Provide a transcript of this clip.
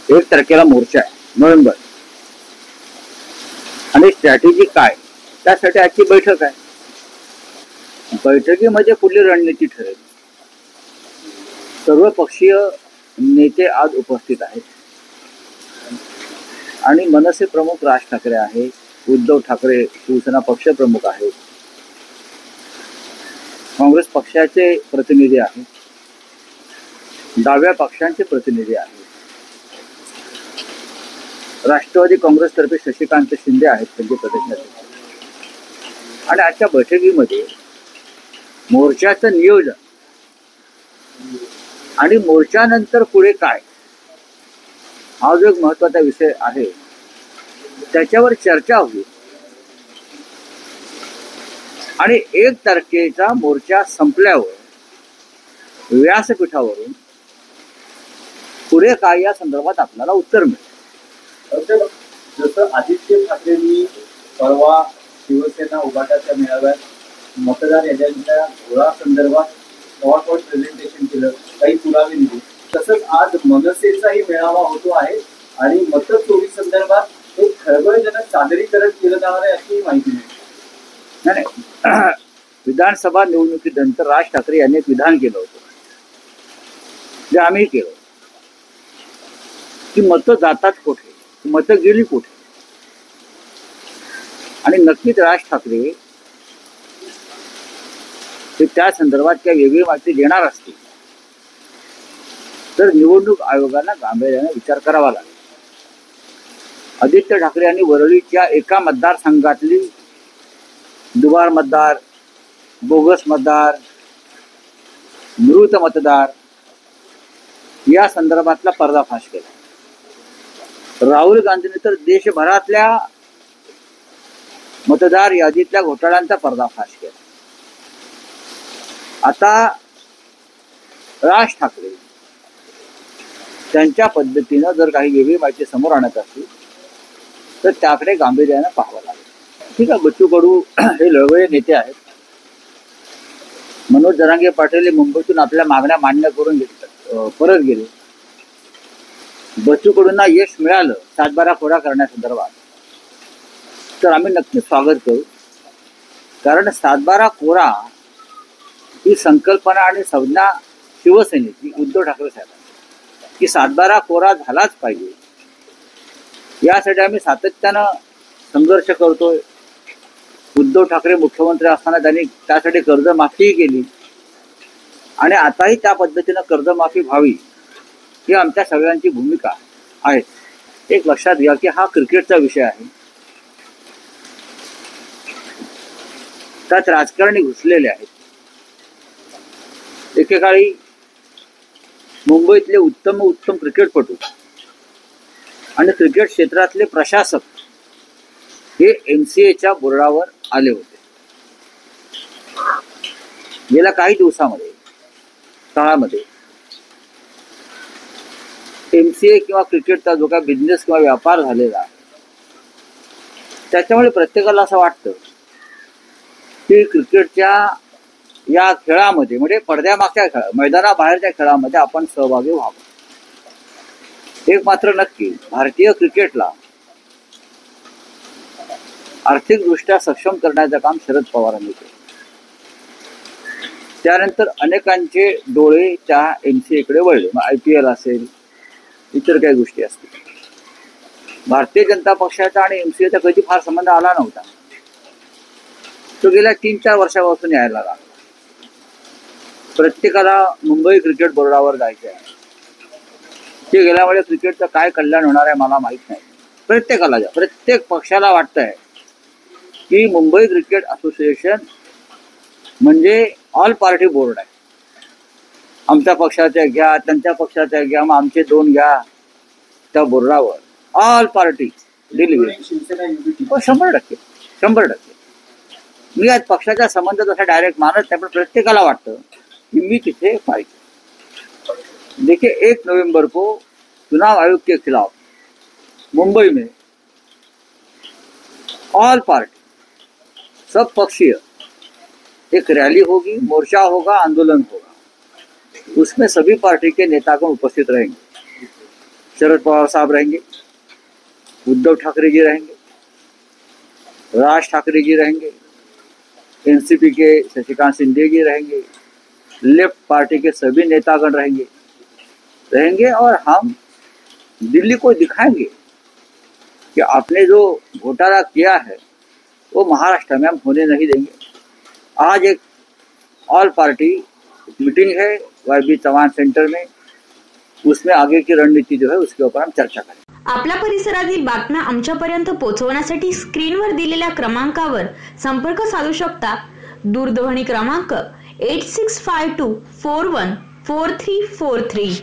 एक तारखेला मोर्चा आहे नोव्हेंबर, आणि स्ट्रॅटेजी काय त्यासाठी आजची बैठक आहे. बैठकीमध्ये पुढली रणनीती ठरेल. सर्व पक्षीय नेते आज उपस्थित आहेत आणि मनसे प्रमुख राज ठाकरे आहेत, उद्धव ठाकरे शिवसेना पक्ष प्रमुख आहेत, काँग्रेस पक्षाचे प्रतिनिधी आहेत, डाव्या पक्षांचे प्रतिनिधी आहेत, राष्ट्रवादी काँग्रेसतर्फे शशिकांत शिंदे आहेत त्यांचे प्रदेशाध्यक्ष. आणि आजच्या बैठकीमध्ये मोर्चाचं नियोजन आणि मोर्चानंतर पुढे काय हा जो एक महत्वाचा विषय आहे त्याच्यावर चर्चा होईल. आणि 1 तारखेचा मोर्चा संपल्यावर व्यासपीठावरून पुढे काय या संदर्भात आपल्याला उत्तर मिळेल. जसं आदित्य ठाकरेंनी परवा शिवसेना उभाटाच्या मेळाव्यात मतदार याद्यांच्या घोळा संदर्भात पॉवरपॉईंट प्रेझेंटेशन केलं, काही पुरावे दिले, तसंच आज मनसेचाही मेळावा होतो आहे आणि मतचोरी संदर्भात एक खळबळजनक सादरीकरण केलं जाणार आहे अशी माहिती मिळते. नाही, विधानसभा निवडणुकीनंतर राज ठाकरे यांनी एक विधान केलं होतं, जे आम्ही केलं, की मतं जातात कुठे, मतं गेली कुठे. आणि नक्कीच राज ठाकरे हे त्या संदर्भात काही वेगळी माहिती देणार असतील तर निवडणूक आयोगाला गांभीर्याने विचार करावा लागेल. आदित्य ठाकरे यांनी वरळीच्या एका मतदारसंघातली दुबार मतदार, बोगस मतदार, मृत मतदार या संदर्भातला पर्दाफाश केला. राहुल गांधींनी तर देशभरातल्या मतदार यादीतल्या घोटाळ्यांचा पर्दाफाश केला. आता राज ठाकरे त्यांच्या पद्धतीनं जर काही वेगळी माहिती समोर आणत असतील तर त्याकडे गांभीर्यानं पाहावं लागेल. ठीक आहे, बच्चू कडू हे लढवळे नेते आहेत. मनोज जरांगे पाटील हे मुंबईतून आपल्या मागण्या मान्य करून परत गेले. बच्चू कडूंना यश मिळालं 7-12 कोरा करण्यासंदर्भात तर आम्ही नक्कीच स्वागत करू. कारण 7-12 कोरा ही संकल्पना आणि संज्ञा शिवसेनेची, उद्धव ठाकरे साहेबांची, की 7-12 कोरा झालाच पाहिजे यासाठी आम्ही सातत्यानं संघर्ष करतोय. उद्धव ठाकरे मुख्यमंत्री असताना त्यांनी त्यासाठी कर्जमाफीही केली आणि आताही त्या पद्धतीनं कर्जमाफी व्हावी ही आमच्या सगळ्यांची भूमिका आहे. एक लक्षात घ्या की हा क्रिकेटचा विषय आहे. त्यात राजकारणी घुसलेले आहेत. एकेकाळी मुंबईतले उत्तम क्रिकेटपटू आणि क्रिकेट क्षेत्रातले प्रशासक हे MCAच्या बोर्डावर आले होते. गेल्या काही काळामध्ये MCA किंवा क्रिकेटचा जो काय बिझनेस किंवा व्यापार झालेला त्याच्यामुळे प्रत्येकाला असं वाटतं की क्रिकेटच्या या खेळामध्ये म्हणजे पडद्यामागच्या मैदानाबाहेरच्या खेळामध्ये आपण सहभागी व्हावं. एक मात्र नक्की, भारतीय क्रिकेटला आर्थिकदृष्ट्या सक्षम करण्याचं काम शरद पवारांनी केलं. त्यानंतर अनेकांचे डोळे त्या MCAकडे वळले. मग IPL असेल, इतर काही गोष्टी असतील. भारतीय जनता पक्षाचा आणि MCAचा कधी फार संबंध आला नव्हता. तो गेल्या 3-4 वर्षापासून यायला लागला. प्रत्येकाला मुंबई क्रिकेट बोर्डावर जायचे आहे. ते गेल्यामुळे क्रिकेटचं काय कल्याण होणार आहे मला माहित नाही. प्रत्येक पक्षाला वाटतंय की मुंबई क्रिकेट असोसिएशन म्हणजे ऑल पार्टी बोर्ड आहे. आमच्या पक्षाच्या घ्या, त्यांच्या पक्षाच्या घ्या, मग आमचे 2 घ्या, त्या बोर्डावर ऑल पार्टी डिलिव्हरी 100%. मी आज पक्षाचा संबंध तसा डायरेक्ट मानत नाही, पण प्रत्येकाला वाटतं की मी तिथे पाहिजे. देखिए 1 नवंबर को चुनाव आयोग के खिलाफ मुंबई में ऑल पार्टी, सब पक्षीय एक रैली होगी, मोर्चा होगा, आंदोलन होगा। उसमें सभी पार्टी के नेतागण उपस्थित रहेंगे। शरद पवार साहब रहेंगे, उद्धव ठाकरे जी रहेंगे, राज ठाकरे जी रहेंगे, एनसीपी के शशिकांत शिंदे जी रहेंगे, लेफ्ट पार्टी के सभी नेतागण रहेंगे और हम दिल्ली को दिखाएंगे कि आपने जो घोटाला किया है वो महाराष्ट्र में हम होने नहीं देंगे। आज एक ऑल पार्टी मीटिंग है वाईबी चव्हाण सेंटर में, उसमें आगे की रणनीति जो है उसके ऊपर हम चर्चा करेंगे। आपल्या परिसरातील बातम्या आमच्यापर्यंत पोहोचवण्यासाठी स्क्रीनवर दिलेल्या क्रमांकावर संपर्क साधू शकता। दूरध्वनी क्रमांक 8652414343।